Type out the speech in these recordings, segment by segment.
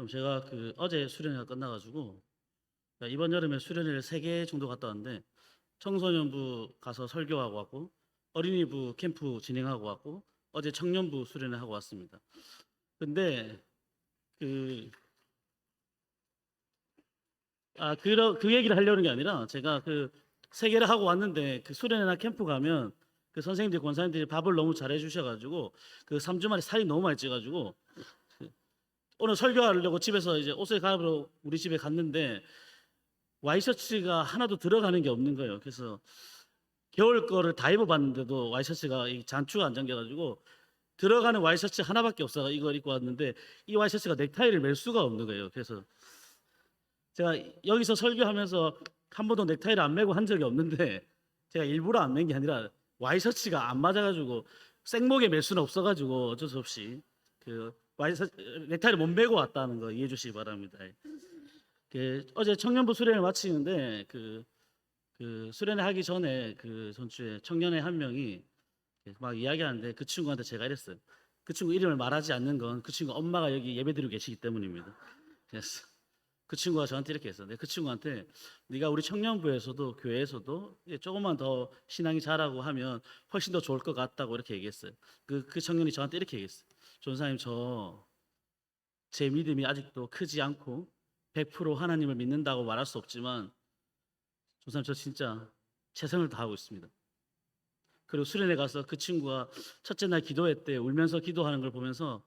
제가 어제 수련회가 끝나가지고 이번 여름에 수련회를 3개 정도 갔다 왔는데 청소년부 가서 설교하고 왔고 어린이부 캠프 진행하고 왔고 어제 청년부 수련회 하고 왔습니다. 근데 그, 그 얘기를 하려는 게 아니라 제가 3개를 하고 왔는데 그 수련회나 캠프 가면 그 선생님들, 권사님들이 밥을 너무 잘해 주셔가지고 그 3주 만에 살이 너무 많이 찌가지고 오늘 설교하려고 집에서 이제 옷을 갈아입으러 우리 집에 갔는데 와이셔츠가 하나도 들어가는 게 없는 거예요. 그래서 겨울 거를 다 입어봤는데도 와이셔츠가 이 잔추가 안 잠겨가지고 들어가는 와이셔츠 하나밖에 없어서 이걸 입고 왔는데 이 와이셔츠가 넥타이를 멜 수가 없는 거예요. 그래서 제가 여기서 설교하면서 한 번도 넥타이를 안 메고 한 적이 없는데 제가 일부러 안 맨 게 아니라 와이셔츠가 안 맞아가지고 생목에 멜 수는 없어가지고 어쩔 수 없이 넥타이를 못 메고 왔다는 거 이해해 주시기 바랍니다. 어제 청년부 수련을 마치는데 수련회 하기 전에 전주에 청년회 한 명이 막 이야기하는데 그 친구한테 제가 이랬어요. 그 친구 이름을 말하지 않는 건 그 친구 엄마가 여기 예배드리고 계시기 때문입니다. 그래서 그 친구가 저한테 이렇게 했어요. 그 친구한테 네가 우리 청년부에서도 교회에서도 조금만 더 신앙이 자라고 하면 훨씬 더 좋을 것 같다고 이렇게 얘기했어요. 그 청년이 저한테 이렇게 얘기했어요. 전사님, 제 믿음이 아직도 크지 않고 100% 하나님을 믿는다고 말할 수 없지만 전사님, 저 진짜 최선을 다하고 있습니다. 그리고 수련회 가서 그 친구가 첫째 날 기도회 때 울면서 기도하는 걸 보면서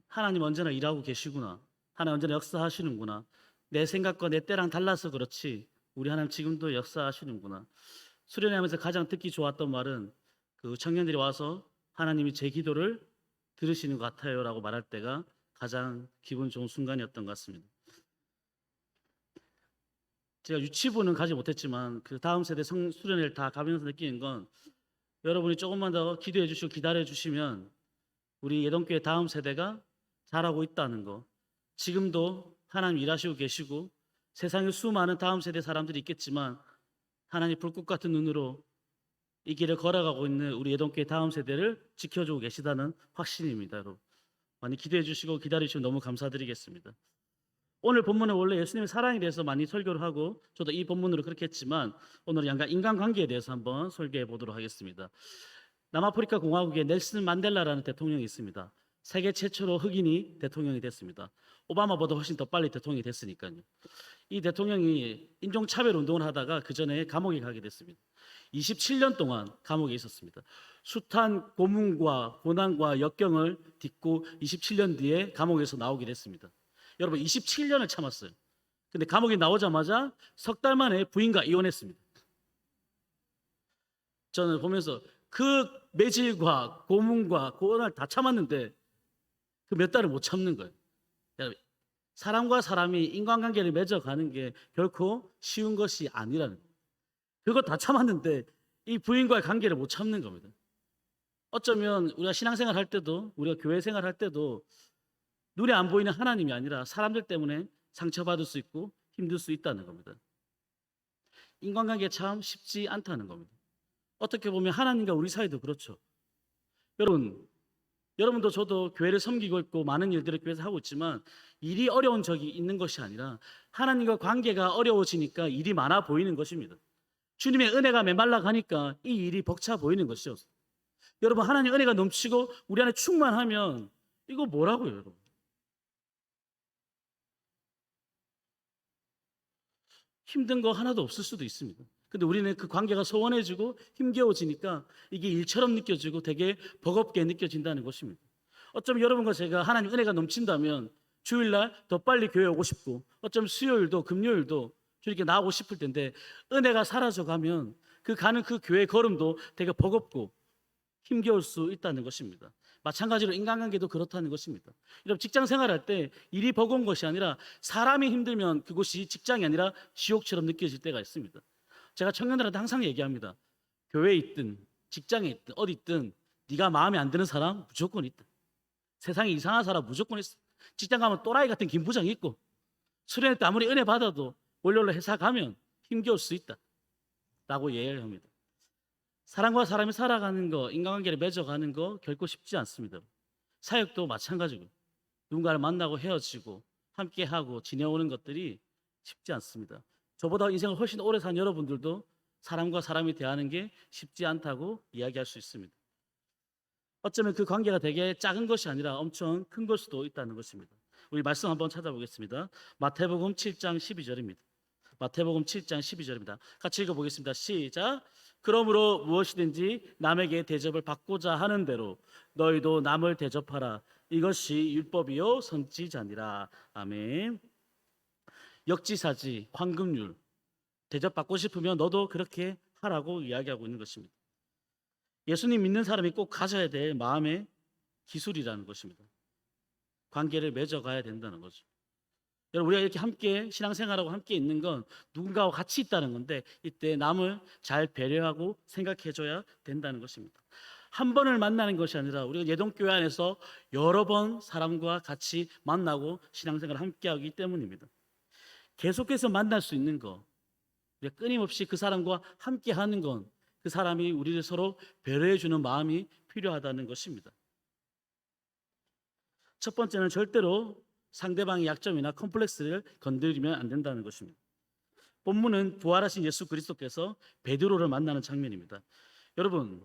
하나님 언제나 일하고 계시구나, 하나님 언제나 역사하시는구나, 내 생각과 내 때랑 달라서 그렇지 우리 하나님 지금도 역사하시는구나. 수련회 하면서 가장 듣기 좋았던 말은 그 청년들이 와서 하나님이 제 기도를 들으시는 것 같아요 라고 말할 때가 가장 기분 좋은 순간이었던 것 같습니다. 제가 유치부는 가지 못했지만 그 다음 세대 수련회를 다 가면서 느끼는 건 여러분이 조금만 더 기도해 주시고 기다려 주시면 우리 예동교회 다음 세대가 잘하고 있다는 거, 지금도 하나님 일하시고 계시고 세상에 수많은 다음 세대 사람들이 있겠지만 하나님 불꽃 같은 눈으로 이 길을 걸어가고 있는 우리 예동교회 다음 세대를 지켜주고 계시다는 확신입니다. 여러분 많이 기대해 주시고 기다려 주시면 너무 감사드리겠습니다. 오늘 본문은 원래 예수님의 사랑에 대해서 많이 설교를 하고 저도 이 본문으로 그렇게 했지만 오늘은 약간 인간관계에 대해서 한번 설교해 보도록 하겠습니다. 남아프리카 공화국에 넬슨 만델라라는 대통령이 있습니다. 세계 최초로 흑인이 대통령이 됐습니다. 오바마보다 훨씬 더 빨리 대통령이 됐으니까요. 이 대통령이 인종차별 운동을 하다가 그 전에 감옥에 가게 됐습니다. 27년 동안 감옥에 있었습니다. 숱한 고문과 고난과 역경을 딛고 27년 뒤에 감옥에서 나오게 됐습니다. 여러분 27년을 참았어요. 근데 감옥에 나오자마자 석 달 만에 부인과 이혼했습니다. 저는 보면서 그 매질과 고문과 고난을 다 참았는데 그 몇 달을 못 참는 거예요. 사람과 사람이 인간관계를 맺어가는 게 결코 쉬운 것이 아니라는 거예요. 그거 다 참았는데 이 부인과의 관계를 못 참는 겁니다. 어쩌면 우리가 신앙생활 할 때도 우리가 교회 생활 할 때도 눈에 안 보이는 하나님이 아니라 사람들 때문에 상처받을 수 있고 힘들 수 있다는 겁니다. 인간관계 참 쉽지 않다는 겁니다. 어떻게 보면 하나님과 우리 사이도 그렇죠. 여러분도 저도 교회를 섬기고 있고 많은 일들을 교회에서 하고 있지만 일이 어려운 적이 있는 것이 아니라 하나님과 관계가 어려워지니까 일이 많아 보이는 것입니다. 주님의 은혜가 메말라 가니까 이 일이 벅차 보이는 것이죠. 여러분 하나님 은혜가 넘치고 우리 안에 충만하면 이거 뭐라고요, 여러분? 힘든 거 하나도 없을 수도 있습니다. 근데 우리는 그 관계가 소원해지고 힘겨워지니까 이게 일처럼 느껴지고 되게 버겁게 느껴진다는 것입니다. 어쩌면 여러분과 제가 하나님 은혜가 넘친다면 주일날 더 빨리 교회 오고 싶고 어쩌면 수요일도 금요일도 주님께 나오고 싶을 텐데 은혜가 사라져가면 가는 그 교회 걸음도 되게 버겁고 힘겨울 수 있다는 것입니다. 마찬가지로 인간관계도 그렇다는 것입니다. 여러분 직장 생활할 때 일이 버거운 것이 아니라 사람이 힘들면 그곳이 직장이 아니라 지옥처럼 느껴질 때가 있습니다. 제가 청년들한테 항상 얘기합니다. 교회에 있든 직장에 있든 어디 있든 네가 마음에 안 드는 사람 무조건 있다. 세상에 이상한 사람 무조건 있어. 직장 가면 또라이 같은 김 부장이 있고 수련회 때 아무리 은혜 받아도 월요일로 회사 가면 힘겨울 수 있다 라고 이야기를 합니다. 사람과 사람이 살아가는 거, 인간관계를 맺어가는 거 결코 쉽지 않습니다. 사역도 마찬가지고 누군가를 만나고 헤어지고 함께하고 지내오는 것들이 쉽지 않습니다. 저보다 인생을 훨씬 오래 산 여러분들도 사람과 사람이 대하는 게 쉽지 않다고 이야기할 수 있습니다. 어쩌면 그 관계가 되게 작은 것이 아니라 엄청 큰 걸 수도 있다는 것입니다. 우리 말씀 한번 찾아보겠습니다. 마태복음 7장 12절입니다. 마태복음 7장 12절입니다. 같이 읽어보겠습니다. 시작. 그러므로 무엇이든지 남에게 대접을 받고자 하는 대로 너희도 남을 대접하라. 이것이 율법이요 선지자니라. 아멘. 역지사지, 황금률. 대접받고 싶으면 너도 그렇게 하라고 이야기하고 있는 것입니다. 예수님 믿는 사람이 꼭 가져야 될 마음의 기술이라는 것입니다. 관계를 맺어가야 된다는 거죠. 여러분, 우리가 이렇게 함께 신앙생활하고 함께 있는 건 누군가와 같이 있다는 건데, 이때 남을 잘 배려하고 생각해줘야 된다는 것입니다. 한 번을 만나는 것이 아니라 우리가 예동교회 안에서 여러 번 사람과 같이 만나고 신앙생활을 함께 하기 때문입니다. 계속해서 만날 수 있는 것, 우리가 끊임없이 그 사람과 함께 하는 건 그 사람이 우리를 서로 배려해주는 마음이 필요하다는 것입니다. 첫 번째는 절대로 상대방의 약점이나 컴플렉스를 건드리면 안 된다는 것입니다. 본문은 부활하신 예수 그리스도께서 베드로를 만나는 장면입니다. 여러분,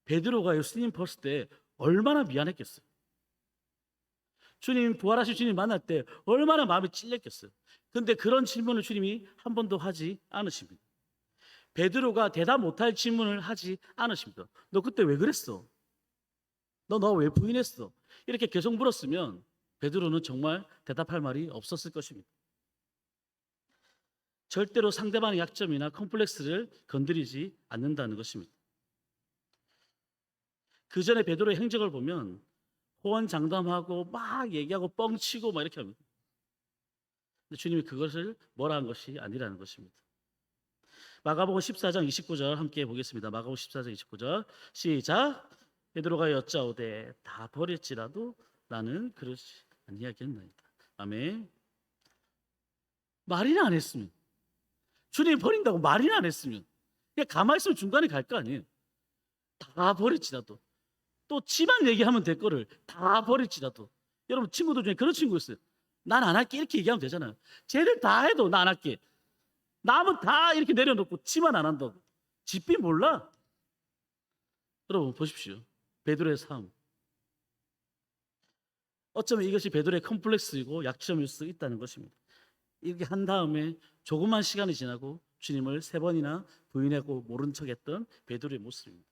베드로가 예수님 봤을 때 얼마나 미안했겠어요. 주님, 부활하신 주님 만날 때 얼마나 마음이 찔렸겠어요. 그런데 그런 질문을 주님이 한 번도 하지 않으십니다. 베드로가 대답 못할 질문을 하지 않으십니다. 너 그때 왜 그랬어? 너 왜 부인했어? 이렇게 계속 물었으면 베드로는 정말 대답할 말이 없었을 것입니다. 절대로 상대방의 약점이나 컴플렉스를 건드리지 않는다는 것입니다. 그 전에 베드로의 행적을 보면 호언장담하고 막 얘기하고 뻥치고 막 이렇게 합니다. 근데 주님이 그것을 뭐라 한 것이 아니라는 것입니다. 마가복음 14장 29절 함께 보겠습니다. 마가복음 14장 29절 시작. 베드로가 여짜오되 다 버릴지라도 나는 그렇지 아니하겠나이다. 아멘. 말이나 안 했으면, 주님 버린다고 말이나 안 했으면 그냥 가만히 있으면 중간에 갈 거 아니에요. 다 버릴지라도, 또 지만 얘기하면 될 거를 다 버릴지라도. 여러분, 친구들 중에 그런 친구 있어요. 난 안 할게 이렇게 얘기하면 되잖아요. 쟤들 다 해도 나 안 할게. 남은 다 이렇게 내려놓고 지만 안 한다고. 집비 몰라. 여러분 보십시오. 베드로의 삶. 어쩌면 이것이 베드로의 컴플렉스이고 약점일 수 있다는 것입니다. 이렇게 한 다음에 조금만 시간이 지나고 주님을 3번이나 부인하고 모른 척했던 베드로의 모습입니다.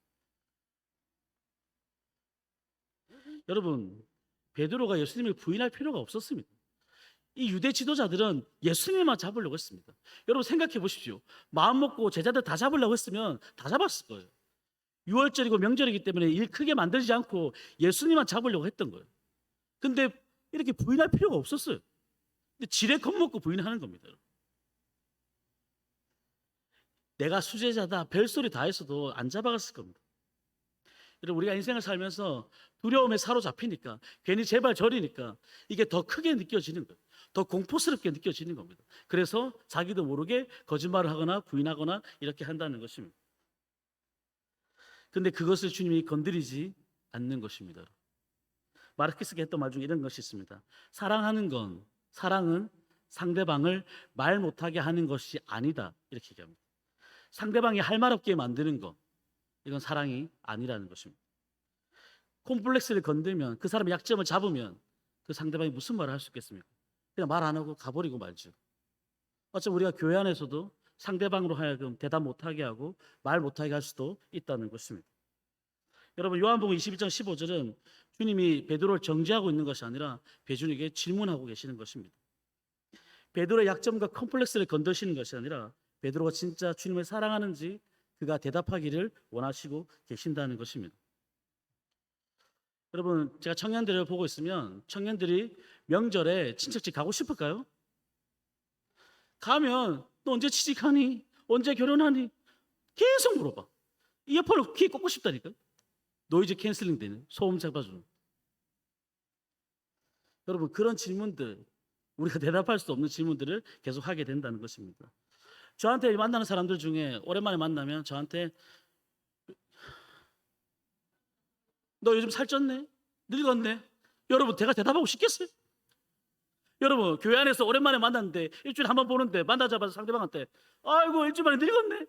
여러분, 베드로가 예수님을 부인할 필요가 없었습니다. 이 유대 지도자들은 예수님만 잡으려고 했습니다. 여러분 생각해 보십시오. 마음 먹고 제자들 다 잡으려고 했으면 다 잡았을 거예요. 6월절이고 명절이기 때문에 일 크게 만들지 않고 예수님만 잡으려고 했던 거예요. 근데 이렇게 부인할 필요가 없었어요. 근데 지레 겁먹고 부인하는 겁니다. 내가 수제자다 별소리 다 했어도 안 잡아갔을 겁니다. 여러분, 우리가 인생을 살면서 두려움에 사로잡히니까, 괜히 제발 저리니까 이게 더 크게 느껴지는 거예요. 더 공포스럽게 느껴지는 겁니다. 그래서 자기도 모르게 거짓말을 하거나 부인하거나 이렇게 한다는 것입니다. 근데 그것을 주님이 건드리지 않는 것입니다. 마르케스가 했던 말 중에 이런 것이 있습니다. 사랑은 상대방을 말 못하게 하는 것이 아니다, 이렇게 얘기합니다. 상대방이 할 말 없게 만드는 것, 이건 사랑이 아니라는 것입니다. 콤플렉스를 건들면, 그 사람의 약점을 잡으면 그 상대방이 무슨 말을 할 수 있겠습니까? 그냥 말 안 하고 가버리고 말죠. 어쩌면 우리가 교회 안에서도 상대방으로 하여금 대답 못하게 하고 말 못하게 할 수도 있다는 것입니다. 여러분, 요한복음 21장 15절은 주님이 베드로를 정죄하고 있는 것이 아니라 베드로에게 질문하고 계시는 것입니다. 베드로의 약점과 컴플렉스를 건드시는 것이 아니라 베드로가 진짜 주님을 사랑하는지 그가 대답하기를 원하시고 계신다는 것입니다. 여러분, 제가 청년들을 보고 있으면 청년들이 명절에 친척집 가고 싶을까요? 가면 너 언제 취직하니? 언제 결혼하니? 계속 물어봐. 이어폰을 귀에 꽂고 싶다니까. 노이즈 캔슬링 되는, 소음 잡아주는. 여러분, 그런 질문들, 우리가 대답할 수 없는 질문들을 계속 하게 된다는 것입니다. 저한테 만나는 사람들 중에 오랜만에 만나면 저한테 너 요즘 살쪘네? 늙었네? 여러분, 제가 대답하고 싶겠어요? 여러분, 교회 안에서 오랜만에 만났는데 일주일에 한 번 보는데 만나자마자 상대방한테 아이고 일주일 만에 늙었네.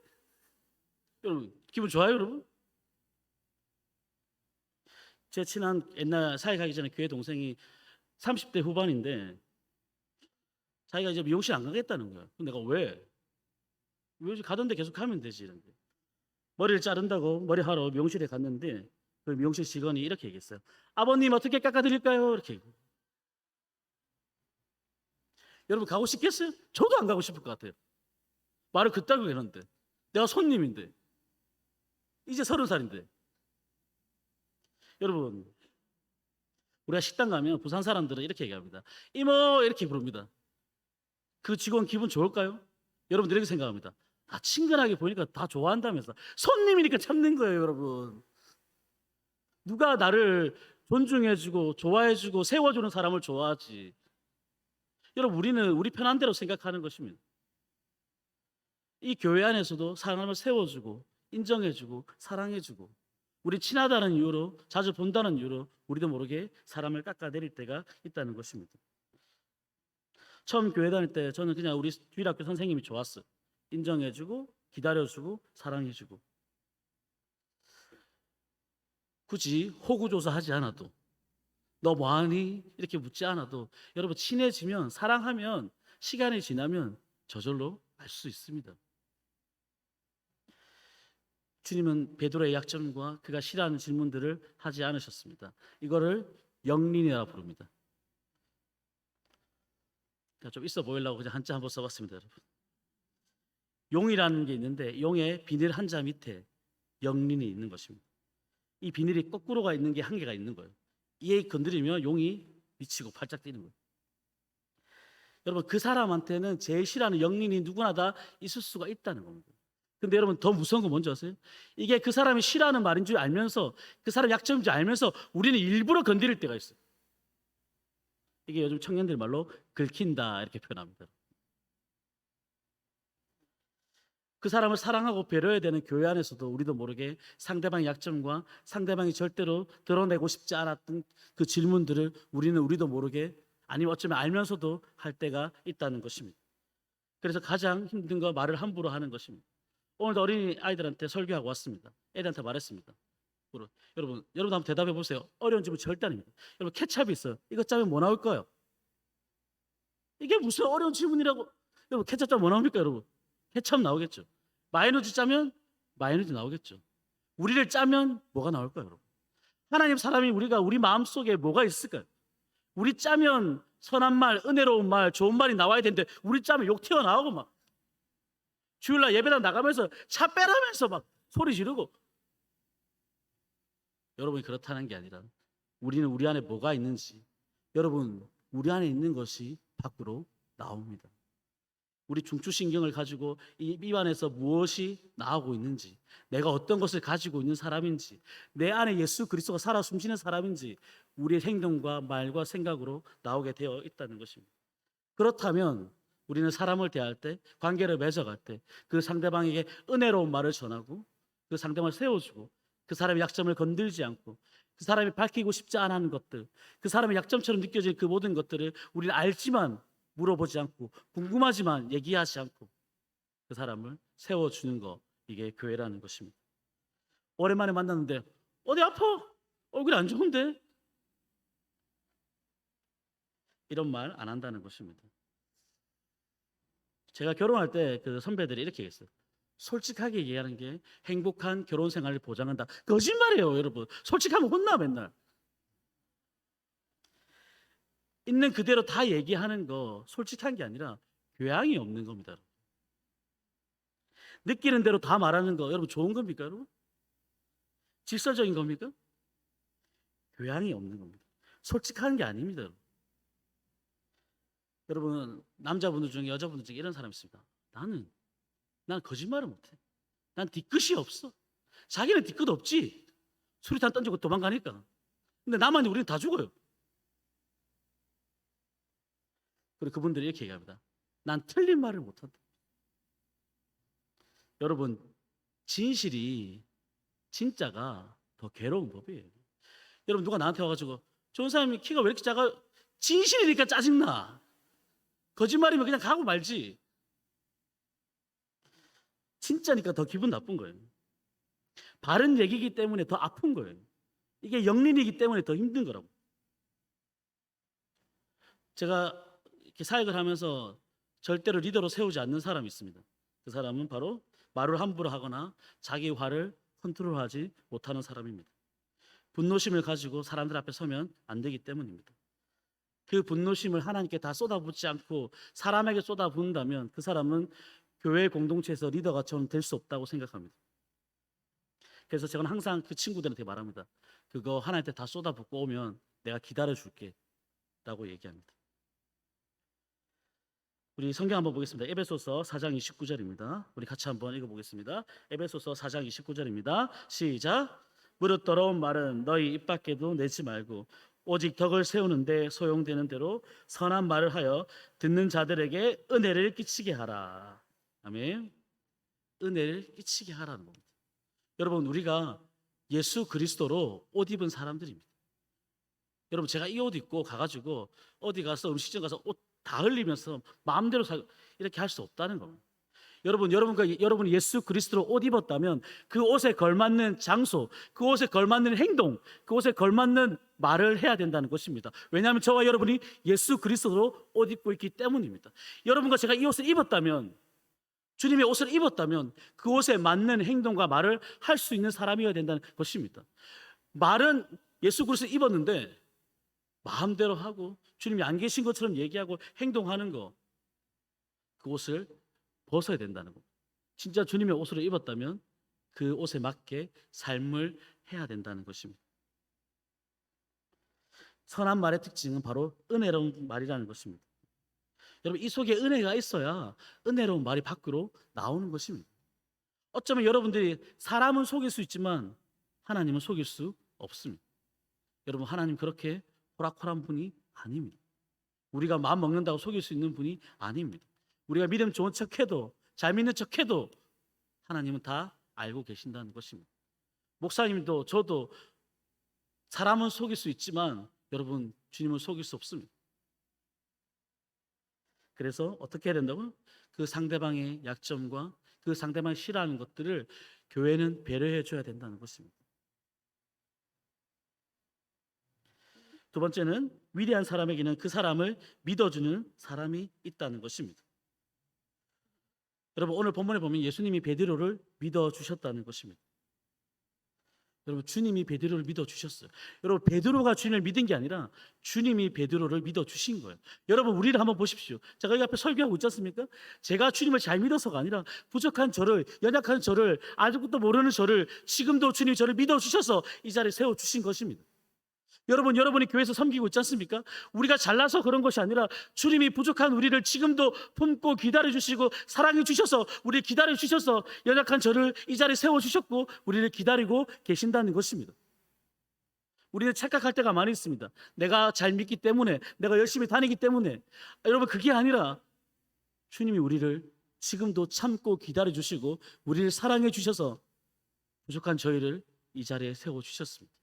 여러분 기분 좋아요, 여러분? 제 친한 옛날 사회 가기 전에 교회 동생이 30대 후반인데 자기가 이제 미용실 안 가겠다는 거야. 근데 내가 왜 가던 데 계속 가면 되지 이런데. 머리를 자른다고 머리 하러 미용실에 갔는데 그 미용실 직원이 이렇게 얘기했어요. 아버님 어떻게 깎아드릴까요? 이렇게 얘기해요. 여러분 가고 싶겠어요? 저도 안 가고 싶을 것 같아요. 말을 그따구로 했는데 내가 손님인데 이제 30살인데. 여러분 우리가 식당 가면 부산 사람들은 이렇게 얘기합니다. 이모 이렇게 부릅니다. 그 직원 기분 좋을까요? 여러분들 이렇게 생각합니다. 아, 친근하게 보니까 다 좋아한다면서. 손님이니까 참는 거예요, 여러분. 누가 나를 존중해주고 좋아해주고 세워주는 사람을 좋아하지. 여러분 우리는 우리 편한 대로 생각하는 것입니다. 이 교회 안에서도 사람을 세워주고 인정해주고 사랑해주고 우리 친하다는 이유로 자주 본다는 이유로 우리도 모르게 사람을 깎아내릴 때가 있다는 것입니다. 처음 교회 다닐 때 저는 그냥 우리 주일학교 선생님이 좋았어요. 인정해주고 기다려주고 사랑해주고 굳이 호구조사하지 않아도 너 뭐하니? 이렇게 묻지 않아도 여러분 친해지면 사랑하면 시간이 지나면 저절로 알 수 있습니다. 주님은 베드로의 약점과 그가 싫어하는 질문들을 하지 않으셨습니다. 이거를 영린이라 부릅니다. 좀 있어 보이려고 그냥 한자 한번 써봤습니다, 여러분. 용이라는 게 있는데 용의 비닐 한자 밑에 영린이 있는 것입니다. 이 비닐이 거꾸로가 있는 게 한계가 있는 거예요. 이에 건드리면 용이 미치고 팔짝 뛰는 거예요. 여러분 그 사람한테는 제일 싫어하는 영린이 누구나 다 있을 수가 있다는 겁니다. 근데 여러분 더 무서운 건 뭔지 아세요? 이게 그 사람이 싫어하는 말인 줄 알면서 그 사람 약점인 줄 알면서 우리는 일부러 건드릴 때가 있어요. 이게 요즘 청년들 말로 긁힌다 이렇게 표현합니다. 그 사람을 사랑하고 배려해야 되는 교회 안에서도 우리도 모르게 상대방의 약점과 상대방이 절대로 드러내고 싶지 않았던 그 질문들을 우리도 모르게 아니면 어쩌면 알면서도 할 때가 있다는 것입니다. 그래서 가장 힘든 거 말을 함부로 하는 것입니다. 오늘도 어린이 아이들한테 설교하고 왔습니다. 애들한테 말했습니다. 여러분 한번 대답해 보세요. 어려운 질문 절대 아닙니다. 여러분 케찹이 있어요. 이거 짜면 뭐 나올 거예요? 이게 무슨 어려운 질문이라고. 여러분 케찹 짜면 뭐 나옵니까 여러분? 케찹 나오겠죠. 마요네즈 짜면 마요네즈 나오겠죠. 우리를 짜면 뭐가 나올까요 여러분? 하나님 사람이 우리 마음속에 뭐가 있을까요? 우리 짜면 선한 말, 은혜로운 말, 좋은 말이 나와야 되는데 우리 짜면 욕 튀어나오고 막 주일날 예배당 나가면서 차 빼라면서 막 소리 지르고. 여러분이 그렇다는 게 아니라 우리는 우리 안에 뭐가 있는지, 여러분 우리 안에 있는 것이 밖으로 나옵니다. 우리 중추신경을 가지고 이 입안에서 무엇이 나오고 있는지, 내가 어떤 것을 가지고 있는 사람인지, 내 안에 예수 그리스도가 살아 숨쉬는 사람인지 우리의 행동과 말과 생각으로 나오게 되어 있다는 것입니다. 그렇다면 우리는 사람을 대할 때, 관계를 맺어갈 때 그 상대방에게 은혜로운 말을 전하고 그 상대방을 세워주고 그 사람의 약점을 건들지 않고 그 사람이 밝히고 싶지 않은 것들, 그 사람의 약점처럼 느껴질 그 모든 것들을 우리는 알지만 물어보지 않고 궁금하지만 얘기하지 않고 그 사람을 세워주는 거, 이게 교회라는 것입니다. 오랜만에 만났는데 어디 아파? 얼굴이 안 좋은데? 이런 말 안 한다는 것입니다. 제가 결혼할 때 그 선배들이 이렇게 얘기했어요. 솔직하게 얘기하는 게 행복한 결혼 생활을 보장한다. 거짓말이에요 여러분. 솔직하면 혼나 맨날. 있는 그대로 다 얘기하는 거 솔직한 게 아니라 교양이 없는 겁니다. 느끼는 대로 다 말하는 거 여러분 좋은 겁니까 여러분? 질서적인 겁니까? 교양이 없는 겁니다. 솔직한 게 아닙니다 여러분. 여러분 남자분들 중에 여자분들 중에 이런 사람 있습니다. 난 거짓말을 못해. 난 뒤끝이 없어. 자기는 뒤끝 없지. 수리탄 던지고 도망가니까. 근데 나만이 우리는 다 죽어요. 그리고 그분들이 이렇게 얘기합니다. 난 틀린 말을 못한다. 여러분 진실이 진짜가 더 괴로운 법이에요. 여러분 누가 나한테 와가지고 좋은 사람이 키가 왜 이렇게 작아? 진실이니까 짜증나. 거짓말이면 그냥 가고 말지. 진짜니까 더 기분 나쁜 거예요. 바른 얘기이기 때문에 더 아픈 거예요. 이게 영린이기 때문에 더 힘든 거라고. 제가 이렇게 사역을 하면서 절대로 리더로 세우지 않는 사람이 있습니다. 그 사람은 바로 말을 함부로 하거나 자기 화를 컨트롤하지 못하는 사람입니다. 분노심을 가지고 사람들 앞에 서면 안 되기 때문입니다. 그 분노심을 하나님께 다 쏟아붓지 않고 사람에게 쏟아붓는다면 그 사람은 교회 공동체에서 리더가 저는 될 수 없다고 생각합니다. 그래서 저는 항상 그 친구들한테 말합니다. 그거 하나님께 다 쏟아붓고 오면 내가 기다려줄게 라고 얘기합니다. 우리 성경 한번 보겠습니다. 에베소서 4장 29절입니다. 우리 같이 한번 읽어보겠습니다. 에베소서 4장 29절입니다. 시작. 무릇 더러운 말은 너희 입 밖에도 내지 말고 오직 덕을 세우는데 소용되는 대로 선한 말을 하여 듣는 자들에게 은혜를 끼치게 하라. 아멘. 은혜를 끼치게 하라는 겁니다. 여러분, 우리가 예수 그리스도로 옷 입은 사람들입니다. 여러분, 제가 이 옷 입고 가가지고 어디 가서 음식점 가서 옷 다 흘리면서 마음대로 이렇게 할 수 없다는 겁니다. 여러분이 예수 그리스도로 옷 입었다면 그 옷에 걸맞는 장소, 그 옷에 걸맞는 행동, 그 옷에 걸맞는 말을 해야 된다는 것입니다. 왜냐하면 저와 여러분이 예수 그리스도로 옷 입고 있기 때문입니다. 여러분과 제가 이 옷을 입었다면, 주님의 옷을 입었다면 그 옷에 맞는 행동과 말을 할 수 있는 사람이어야 된다는 것입니다. 말은 예수 그리스도 입었는데 마음대로 하고 주님이 안 계신 것처럼 얘기하고 행동하는 거, 그 옷을 벗어야 된다는 겁니다. 진짜 주님의 옷을 입었다면 그 옷에 맞게 삶을 해야 된다는 것입니다. 선한 말의 특징은 바로 은혜로운 말이라는 것입니다. 여러분, 이 속에 은혜가 있어야 은혜로운 말이 밖으로 나오는 것입니다. 어쩌면 여러분들이 사람은 속일 수 있지만 하나님은 속일 수 없습니다. 여러분, 하나님 그렇게 호락호락한 분이 아닙니다. 우리가 마음 먹는다고 속일 수 있는 분이 아닙니다. 우리가 믿음 좋은 척해도, 잘 믿는 척해도 하나님은 다 알고 계신다는 것입니다. 목사님도 저도 사람은 속일 수 있지만 여러분, 주님은 속일 수 없습니다. 그래서 어떻게 해야 된다고요? 그 상대방의 약점과 그 상대방이 싫어하는 것들을 교회는 배려해 줘야 된다는 것입니다. 두 번째는 위대한 사람에게는 그 사람을 믿어주는 사람이 있다는 것입니다. 여러분, 오늘 본문에 보면 예수님이 베드로를 믿어주셨다는 것입니다. 여러분, 주님이 베드로를 믿어주셨어요. 여러분, 베드로가 주님을 믿은 게 아니라 주님이 베드로를 믿어주신 거예요. 여러분, 우리를 한번 보십시오. 제가 여기 앞에 설교하고 있지 않습니까? 제가 주님을 잘 믿어서가 아니라 부족한 저를, 연약한 저를, 아무것도 모르는 저를 지금도 주님이 저를 믿어주셔서 이 자리에 세워주신 것입니다. 여러분이 교회에서 섬기고 있지 않습니까? 우리가 잘나서 그런 것이 아니라 주님이 부족한 우리를 지금도 품고 기다려주시고 사랑해 주셔서 우리를 기다려주셔서 연약한 저를 이 자리에 세워주셨고 우리를 기다리고 계신다는 것입니다. 우리는 착각할 때가 많이 있습니다. 내가 잘 믿기 때문에, 내가 열심히 다니기 때문에. 여러분, 그게 아니라 주님이 우리를 지금도 참고 기다려주시고 우리를 사랑해 주셔서 부족한 저희를 이 자리에 세워주셨습니다.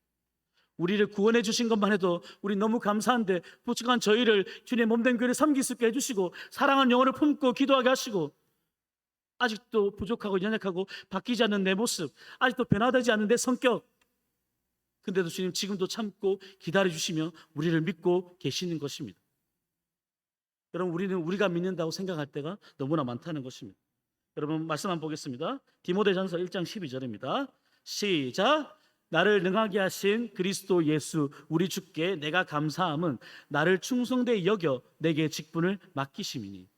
우리를 구원해 주신 것만 해도 우리 너무 감사한데 부족한 저희를 주님의 몸된 교회를 섬길 수 있게 해주시고 사랑하는 영혼을 품고 기도하게 하시고 아직도 부족하고 연약하고 바뀌지 않는 내 모습, 아직도 변화되지 않는 내 성격, 근데도 주님 지금도 참고 기다려주시며 우리를 믿고 계시는 것입니다. 여러분, 우리는 우리가 믿는다고 생각할 때가 너무나 많다는 것입니다. 여러분, 말씀 한번 보겠습니다. 디모데전서 1장 12절입니다. 시작. 나를 능하게 하신 그리스도 예수 우리 주께 내가 감사함은 나를 충성되이 여겨 내게 직분을 맡기심이니.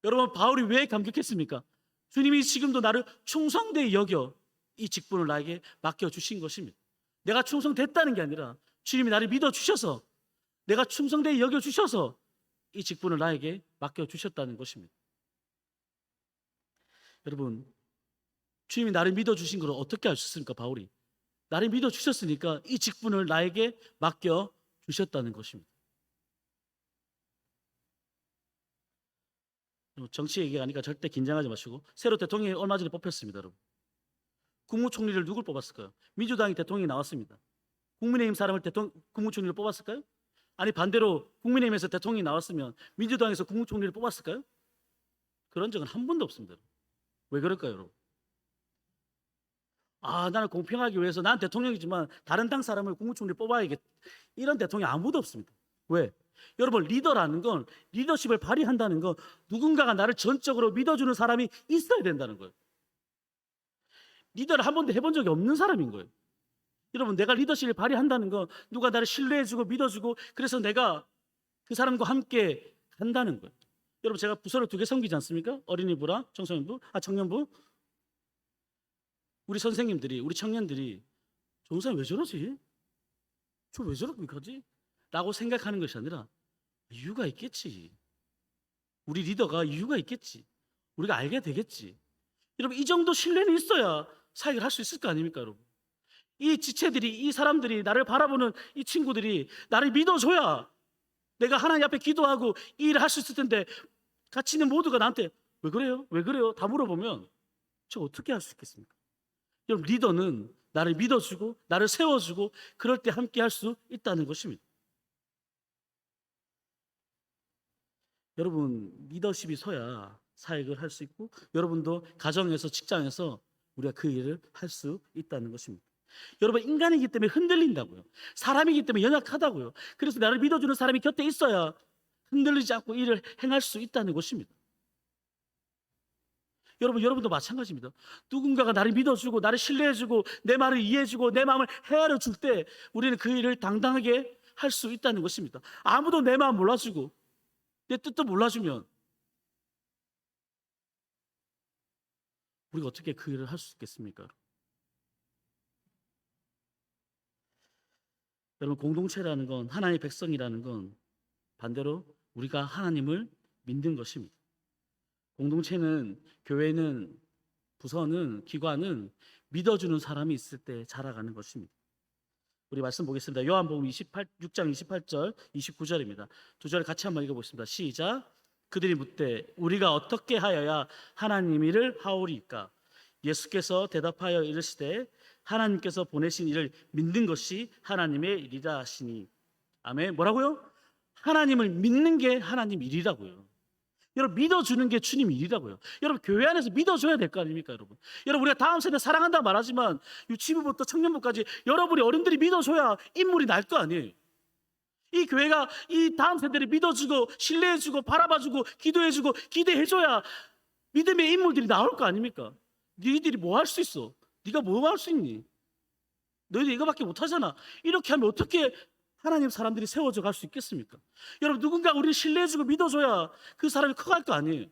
여러분, 바울이 왜 감격했습니까? 주님이 지금도 나를 충성되이 여겨 이 직분을 나에게 맡겨주신 것입니다. 내가 충성됐다는 게 아니라 주님이 나를 믿어주셔서, 내가 충성되이 여겨주셔서 이 직분을 나에게 맡겨주셨다는 것입니다. 여러분, 주님이 나를 믿어주신 걸 어떻게 알 수 있습니까? 바울이 나를 믿어주셨으니까 이 직분을 나에게 맡겨주셨다는 것입니다. 정치 얘기하니까 절대 긴장하지 마시고, 새로 대통령이 얼마 전에 뽑혔습니다. 여러분, 국무총리를 누굴 뽑았을까요? 민주당이 대통령이 나왔습니다. 국민의힘 사람을 국무총리를 뽑았을까요? 아니 반대로 국민의힘에서 대통령이 나왔으면 민주당에서 국무총리를 뽑았을까요? 그런 적은 한 번도 없습니다. 왜 그럴까요, 여러분? 나는 공평하기 위해서 난 대통령이지만 다른 당 사람을 국무총리 뽑아야겠. 이런 대통령이 아무도 없습니다. 왜? 여러분, 리더라는 건, 리더십을 발휘한다는 건 누군가가 나를 전적으로 믿어주는 사람이 있어야 된다는 거예요. 리더를 한 번도 해본 적이 없는 사람인 거예요. 여러분, 내가 리더십을 발휘한다는 건 누가 나를 신뢰해주고 믿어주고 그래서 내가 그 사람과 함께 간다는 거예요. 여러분, 제가 부서를 2개 섬기지 않습니까? 어린이부랑 청년부. 우리 선생님들이, 우리 청년들이 전사님 왜 저러지? 저 왜 저렇게 하지? 라고 생각하는 것이 아니라 이유가 있겠지. 우리 리더가 이유가 있겠지. 우리가 알게 되겠지. 여러분, 이 정도 신뢰는 있어야 사역을 할 수 있을 거 아닙니까, 여러분? 이 지체들이, 이 사람들이, 나를 바라보는 이 친구들이 나를 믿어줘야 내가 하나님 앞에 기도하고 이 일을 할 수 있을 텐데, 같이 있는 모두가 나한테 왜 그래요? 왜 그래요? 다 물어보면 저 어떻게 할 수 있겠습니까? 여러분, 리더는 나를 믿어주고 나를 세워주고 그럴 때 함께 할 수 있다는 것입니다. 여러분, 리더십이 서야 사역을 할 수 있고 여러분도 가정에서 직장에서 우리가 그 일을 할 수 있다는 것입니다. 여러분, 인간이기 때문에 흔들린다고요. 사람이기 때문에 연약하다고요. 그래서 나를 믿어주는 사람이 곁에 있어야 흔들리지 않고 일을 행할 수 있다는 것입니다. 여러분도 마찬가지입니다. 누군가가 나를 믿어주고 나를 신뢰해주고 내 말을 이해해주고 내 마음을 헤아려 줄 때 우리는 그 일을 당당하게 할 수 있다는 것입니다. 아무도 내 마음 몰라주고 내 뜻도 몰라주면 우리가 어떻게 그 일을 할 수 있겠습니까? 여러분, 공동체라는 건, 하나님의 백성이라는 건 반대로 우리가 하나님을 믿는 것입니다. 공동체는, 교회는, 부서는, 기관은 믿어주는 사람이 있을 때 자라가는 것입니다. 우리 말씀 보겠습니다. 요한복음 6장 28절 29절입니다. 두 절 같이 한번 읽어보겠습니다. 시작. 그들이 묻되 우리가 어떻게 하여야 하나님 일을 하오리까? 예수께서 대답하여 이르시되 하나님께서 보내신 이를 믿는 것이 하나님의 일이라 하시니. 아멘. 뭐라고요? 하나님을 믿는 게 하나님 일이라고요. 여러분, 믿어주는 게 주님 일이라고요. 여러분, 교회 안에서 믿어줘야 될 거 아닙니까, 여러분? 여러분, 우리가 다음 세대 사랑한다 말하지만 유치부부터 청년부까지 여러분이 어른들이 믿어줘야 인물이 날 거 아니에요. 이 교회가 이 다음 세대를 믿어주고 신뢰해주고 바라봐주고 기도해주고 기대해줘야 믿음의 인물들이 나올 거 아닙니까? 너희들이 뭐 할 수 있어? 네가 뭐 할 수 있니? 너희들 이거밖에 못하잖아. 이렇게 하면 어떻게 하나님 사람들이 세워져 갈 수 있겠습니까? 여러분, 누군가 우리를 신뢰해주고 믿어줘야 그 사람이 커갈 거 아니에요.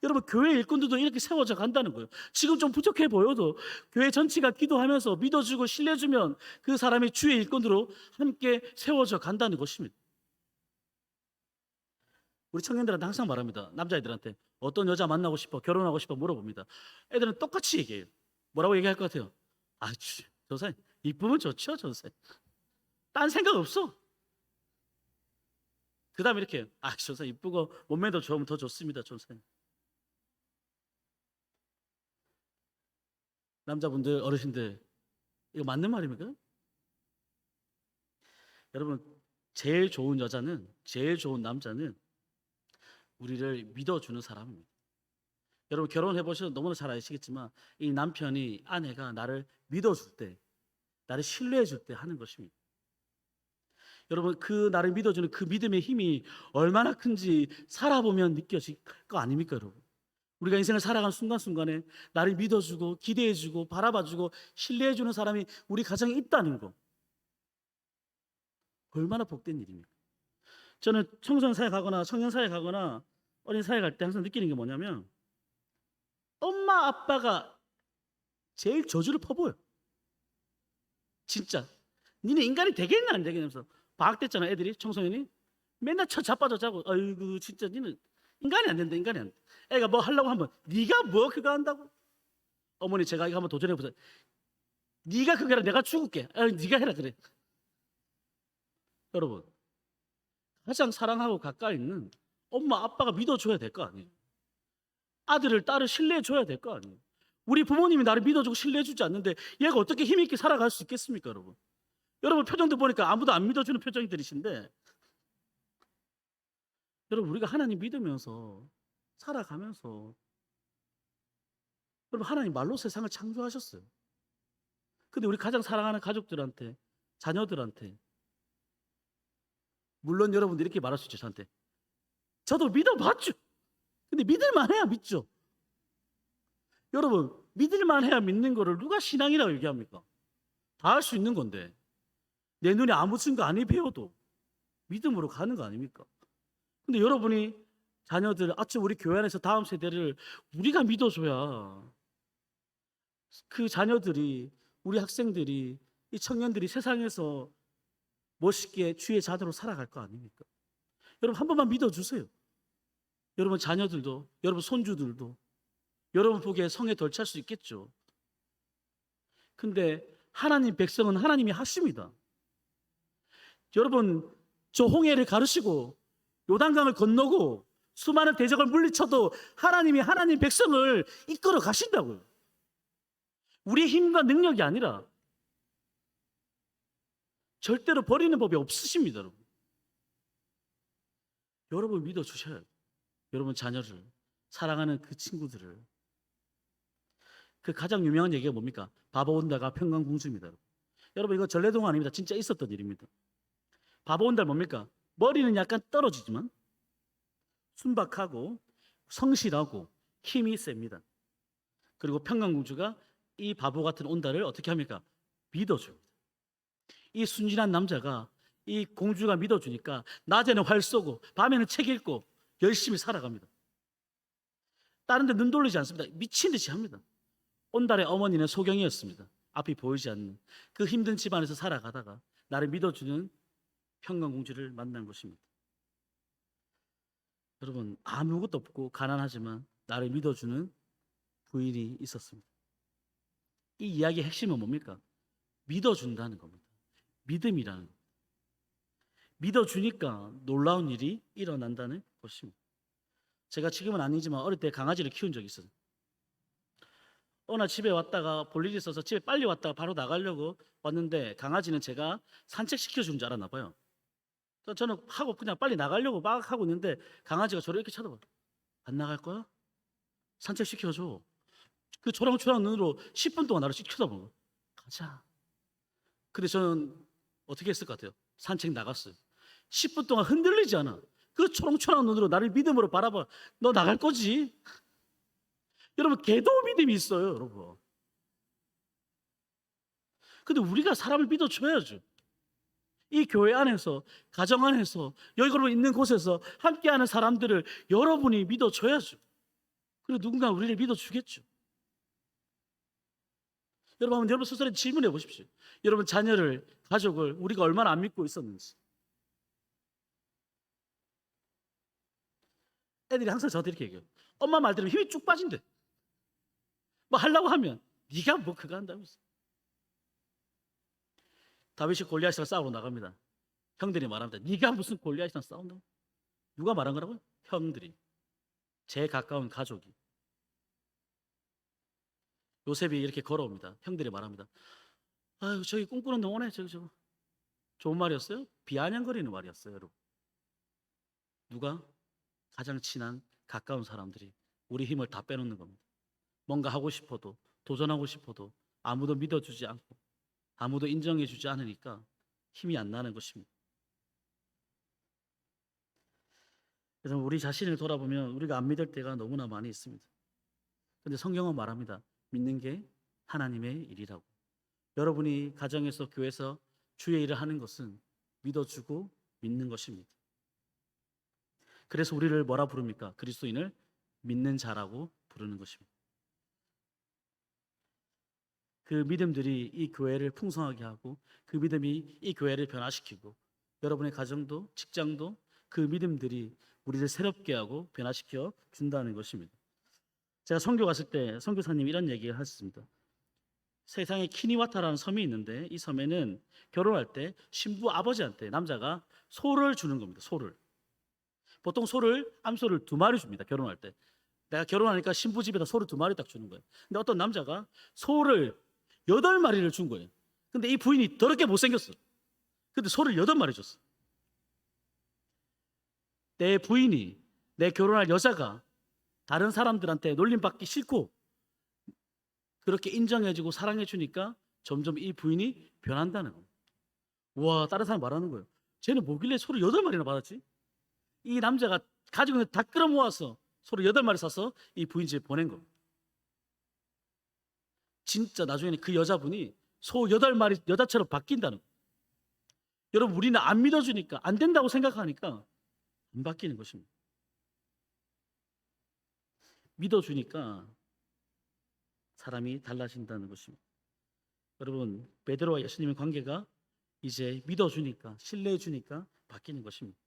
여러분, 교회 일꾼들도 이렇게 세워져 간다는 거예요. 지금 좀 부족해 보여도 교회 전체가 기도하면서 믿어주고 신뢰해주면 그 사람이 주의 일꾼으로 함께 세워져 간다는 것입니다. 우리 청년들한테 항상 말합니다. 남자애들한테 어떤 여자 만나고 싶어, 결혼하고 싶어 물어봅니다. 애들은 똑같이 얘기해요. 뭐라고 얘기할 것 같아요? 전사님 이쁘면 좋죠, 전사님. 딴 생각 없어. 그 다음에 이렇게 전사님 이쁘고 몸매도 좋으면 더 좋습니다, 전사님. 남자분들, 어르신들, 이거 맞는 말입니까? 여러분, 제일 좋은 여자는, 제일 좋은 남자는 우리를 믿어주는 사람입니다. 여러분, 결혼해보셔서 너무나 잘 아시겠지만 이 남편이, 아내가 나를 믿어줄 때, 나를 신뢰해줄 때 하는 것입니다. 여러분, 그 나를 믿어주는 그 믿음의 힘이 얼마나 큰지 살아보면 느껴질 거 아닙니까, 여러분? 우리가 인생을 살아가는 순간순간에 나를 믿어주고 기대해주고 바라봐주고 신뢰해주는 사람이 우리 가정에 있다는 거, 얼마나 복된 일입니까? 저는 청소년 사역하거나 청년 사역하거나 어린 사역할 때 항상 느끼는 게 뭐냐면 엄마 아빠가 제일 저주를 퍼부어요. 진짜 니네 인간이 되겠나 안 되겠냐면서. 방학 때잖아, 애들이, 청소년이 맨날 자빠져 자고, 아이고 진짜 니는 인간이 안 된다, 인간이 안 돼. 애가 뭐 하려고 하면 네가 뭐 그거 한다고? 어머니, 제가 이거 한번 도전해 보세요. 네가 그거 해라, 내가 죽을게. 네가 해라 그래. 여러분, 가장 사랑하고 가까이 있는 엄마 아빠가 믿어줘야 될 거 아니에요. 아들을, 딸을 신뢰해줘야 될 거 아니에요. 우리 부모님이 나를 믿어주고 신뢰해주지 않는데 얘가 어떻게 힘있게 살아갈 수 있겠습니까, 여러분? 여러분 표정들 보니까 아무도 안 믿어주는 표정들이신데, 여러분 우리가 하나님 믿으면서 살아가면서, 여러분 하나님 말로 세상을 창조하셨어요. 근데 우리 가장 사랑하는 가족들한테, 자녀들한테, 물론 여러분들 이렇게 말할 수 있죠. 저한테 저도 믿어봤죠. 근데 믿을만 해야 믿죠. 여러분 믿을만 해야 믿는 거를 누가 신앙이라고 얘기합니까? 다 할 수 있는 건데, 내 눈에 아무 증거 안 배워도 믿음으로 가는 거 아닙니까? 근데 여러분이 자녀들, 아침 우리 교회 안에서 다음 세대를 우리가 믿어줘야 그 자녀들이, 우리 학생들이, 이 청년들이 세상에서 멋있게 주의 자녀로 살아갈 거 아닙니까? 여러분 한 번만 믿어주세요. 여러분 자녀들도, 여러분 손주들도 여러분 보기에 성에 덜 찰 수 있겠죠. 근데 하나님 백성은 하나님이 하십니다. 여러분 저 홍해를 가르시고 요단강을 건너고 수많은 대적을 물리쳐도 하나님이 하나님 백성을 이끌어 가신다고요. 우리의 힘과 능력이 아니라 절대로 버리는 법이 없으십니다. 여러분, 여러분 믿어주셔야 해요. 여러분 자녀를, 사랑하는 그 친구들을. 그 가장 유명한 얘기가 뭡니까? 바보온달과 평강공주입니다. 여러분 이거 전래동화 아닙니다. 진짜 있었던 일입니다. 바보온달 뭡니까? 머리는 약간 떨어지지만 순박하고 성실하고 힘이 셉니다. 그리고 평강공주가 이 바보 같은 온달을 어떻게 합니까? 믿어줍니다. 이 순진한 남자가 이 공주가 믿어주니까 낮에는 활 쏘고 밤에는 책 읽고 열심히 살아갑니다. 다른 데 눈 돌리지 않습니다. 미친 듯이 합니다. 온달의 어머니는 소경이었습니다. 앞이 보이지 않는 그 힘든 집안에서 살아가다가 나를 믿어주는 평강공주를 만난 것입니다. 여러분 아무것도 없고 가난하지만 나를 믿어주는 부인이 있었습니다. 이 이야기의 핵심은 뭡니까? 믿어준다는 겁니다. 믿음이라는 겁니다. 믿어주니까 놀라운 일이 일어난다는 것입니다. 제가 지금은 아니지만 어릴 때 강아지를 키운 적이 있어요. 어느 날 집에 왔다가 볼 일이 있어서 집에 빨리 왔다가 바로 나가려고 왔는데 강아지는 제가 산책시켜준 줄 알았나 봐요. 저는 하고 그냥 빨리 나가려고 막 하고 있는데 강아지가 저를 이렇게 쳐다봐요. 안 나갈 거야? 산책시켜줘. 그 초랑초랑 눈으로 10분 동안 나를 쳐다본 거예요. 가자. 근데 저는 어떻게 했을 것 같아요? 산책 나갔어요. 10분 동안 흔들리지 않아. 그 초롱초롱한 눈으로 나를 믿음으로 바라봐. 너 나갈 거지? 여러분 개도 믿음이 있어요, 여러분. 근데 우리가 사람을 믿어줘야죠. 이 교회 안에서, 가정 안에서, 여러분 있는 곳에서 함께하는 사람들을 여러분이 믿어줘야죠. 그리고 누군가 우리를 믿어주겠죠. 여러분 스스로 질문해 보십시오. 여러분 자녀를, 가족을 우리가 얼마나 안 믿고 있었는지. 애들이 항상 저한테 이렇게 얘기해요. 엄마 말 들으면 힘이 쭉 빠진대. 뭐 하려고 하면 네가 뭐 그거 한다면서. 다윗이 골리앗이랑 싸우러 나갑니다. 형들이 말합니다. 네가 무슨 골리앗이랑 싸운다고? 누가 말한 거라고요? 형들이. 제 가까운 가족이. 요셉이 이렇게 걸어옵니다. 형들이 말합니다. 아유 저기 꿈꾸는 동안에 저거 좋은 말이었어요? 비아냥거리는 말이었어요, 여러분. 누가? 가장 친한 가까운 사람들이 우리 힘을 다 빼놓는 겁니다. 뭔가 하고 싶어도, 도전하고 싶어도 아무도 믿어주지 않고 아무도 인정해주지 않으니까 힘이 안 나는 것입니다. 그래서 우리 자신을 돌아보면 우리가 안 믿을 때가 너무나 많이 있습니다. 그런데 성경은 말합니다. 믿는 게 하나님의 일이라고. 여러분이 가정에서, 교회에서 주의 일을 하는 것은 믿어주고 믿는 것입니다. 그래서 우리를 뭐라 부릅니까? 그리스도인을 믿는 자라고 부르는 것입니다. 그 믿음들이 이 교회를 풍성하게 하고 그 믿음이 이 교회를 변화시키고 여러분의 가정도 직장도 그 믿음들이 우리를 새롭게 하고 변화시켜 준다는 것입니다. 제가 선교 갔을 때 선교사님이 이런 얘기를 하셨습니다. 세상에 키니와타라는 섬이 있는데 이 섬에는 결혼할 때 신부 아버지한테 남자가 소를 주는 겁니다. 소를. 보통 소를, 암소를 2마리 줍니다. 결혼할 때. 내가 결혼하니까 신부 집에다 소를 2마리 딱 주는 거예요. 근데 어떤 남자가 소를 8마리를 준 거예요. 근데 이 부인이 더럽게 못생겼어. 근데 소를 8마리 줬어. 내 부인이, 내 결혼할 여자가 다른 사람들한테 놀림받기 싫고 그렇게 인정해주고 사랑해주니까 점점 이 부인이 변한다는 거예요. 와, 다른 사람 말하는 거예요. 쟤는 뭐길래 소를 8마리나 받았지? 이 남자가 가지고 있는 다 끌어모아서 소를 8마리 사서 이 부인 집에 보낸 거예요. 진짜 나중에는 그 여자분이 소 8마리 여자처럼 바뀐다는 거예요. 여러분, 우리는 안 믿어주니까, 안 된다고 생각하니까 안 바뀌는 것입니다. 믿어주니까 사람이 달라진다는 것입니다. 여러분, 베드로와 예수님의 관계가 이제 믿어주니까, 신뢰해주니까 바뀌는 것입니다.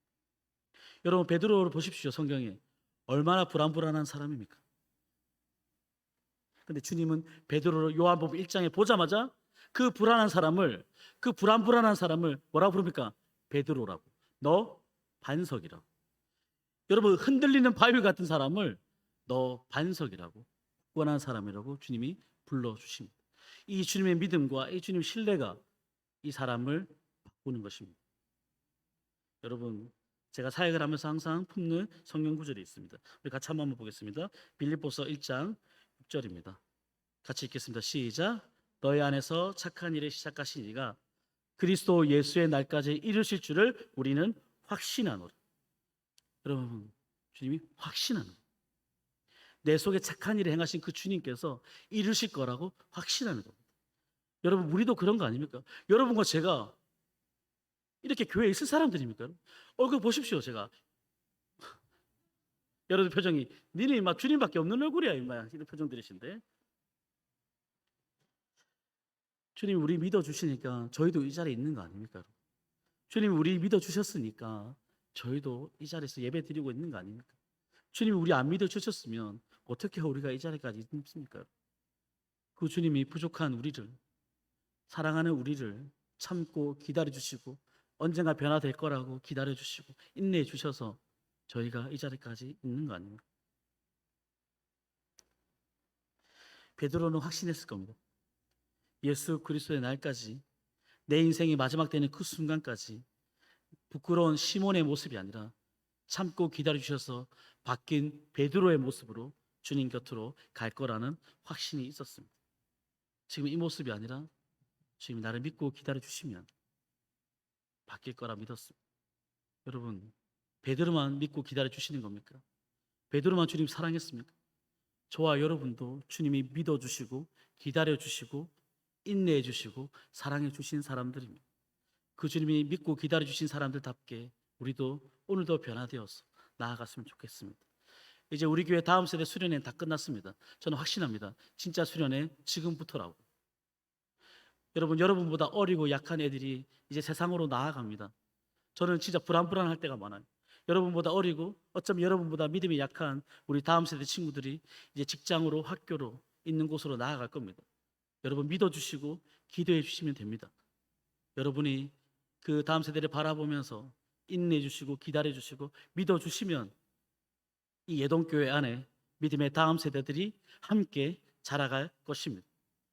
여러분, 베드로를 보십시오. 성경에 얼마나 불안불안한 사람입니까? 근데 주님은 베드로를 요한복음 1장에 보자마자 그 불안불안한 사람을 뭐라고 부릅니까? 베드로라고. 너 반석이라고. 여러분, 흔들리는 바위 같은 사람을 너 반석이라고, 굳건한 사람이라고 주님이 불러주십니다. 이 주님의 믿음과 이 주님의 신뢰가 이 사람을 바꾸는 것입니다. 여러분, 제가 사역을 하면서 항상 품는 성경 구절이 있습니다. 우리 같이 한번 보겠습니다. 빌립보서 1장 6절입니다. 같이 읽겠습니다. 시작. 너희 안에서 착한 일을 시작하신 이가 그리스도 예수의 날까지 이루실 줄을 우리는 확신하노라. 여러분, 주님이 확신하는 거예요. 내 속에 착한 일을 행하신 그 주님께서 이루실 거라고 확신하는 겁니다. 여러분, 우리도 그런 거 아닙니까? 여러분과 제가 이렇게 교회에 있을 사람들입니까? 얼굴 보십시오. 제가 여러분 표정이 니네 막 주님밖에 없는 얼굴이야 임마, 이런 표정들이신데, 주님 우리 믿어주시니까 저희도 이 자리에 있는 거 아닙니까? 주님 우리 믿어주셨으니까 저희도 이 자리에서 예배 드리고 있는 거 아닙니까? 주님 우리 안 믿어주셨으면 어떻게 우리가 이 자리까지 있습니까? 그 주님이 부족한 우리를, 사랑하는 우리를 참고 기다려주시고 언젠가 변화될 거라고 기다려주시고 인내해 주셔서 저희가 이 자리까지 있는 거 아닙니까? 베드로는 확신했을 겁니다. 예수 그리스도의 날까지, 내 인생이 마지막 되는 그 순간까지 부끄러운 시몬의 모습이 아니라 참고 기다려주셔서 바뀐 베드로의 모습으로 주님 곁으로 갈 거라는 확신이 있었습니다. 지금 이 모습이 아니라 주님이 나를 믿고 기다려주시면 바뀔 거라 믿었습니다. 여러분, 베드로만 믿고 기다려주시는 겁니까? 베드로만 주님 사랑했습니까? 저와 여러분도 주님이 믿어주시고 기다려주시고 인내해주시고 사랑해주신 사람들입니다. 그 주님이 믿고 기다려주신 사람들답게 우리도 오늘도 변화되어서 나아갔으면 좋겠습니다. 이제 우리 교회 다음 세대 수련회 다 끝났습니다. 저는 확신합니다. 진짜 수련회 지금부터라고. 여러분보다 어리고 약한 애들이 이제 세상으로 나아갑니다. 저는 진짜 불안할 때가 많아요. 여러분보다 어리고 어쩌면 여러분보다 믿음이 약한 우리 다음 세대 친구들이 이제 직장으로, 학교로, 있는 곳으로 나아갈 겁니다. 여러분 믿어주시고 기도해 주시면 됩니다. 여러분이 그 다음 세대를 바라보면서 인내해 주시고 기다려 주시고 믿어 주시면 이 예동교회 안에 믿음의 다음 세대들이 함께 자라갈 것입니다.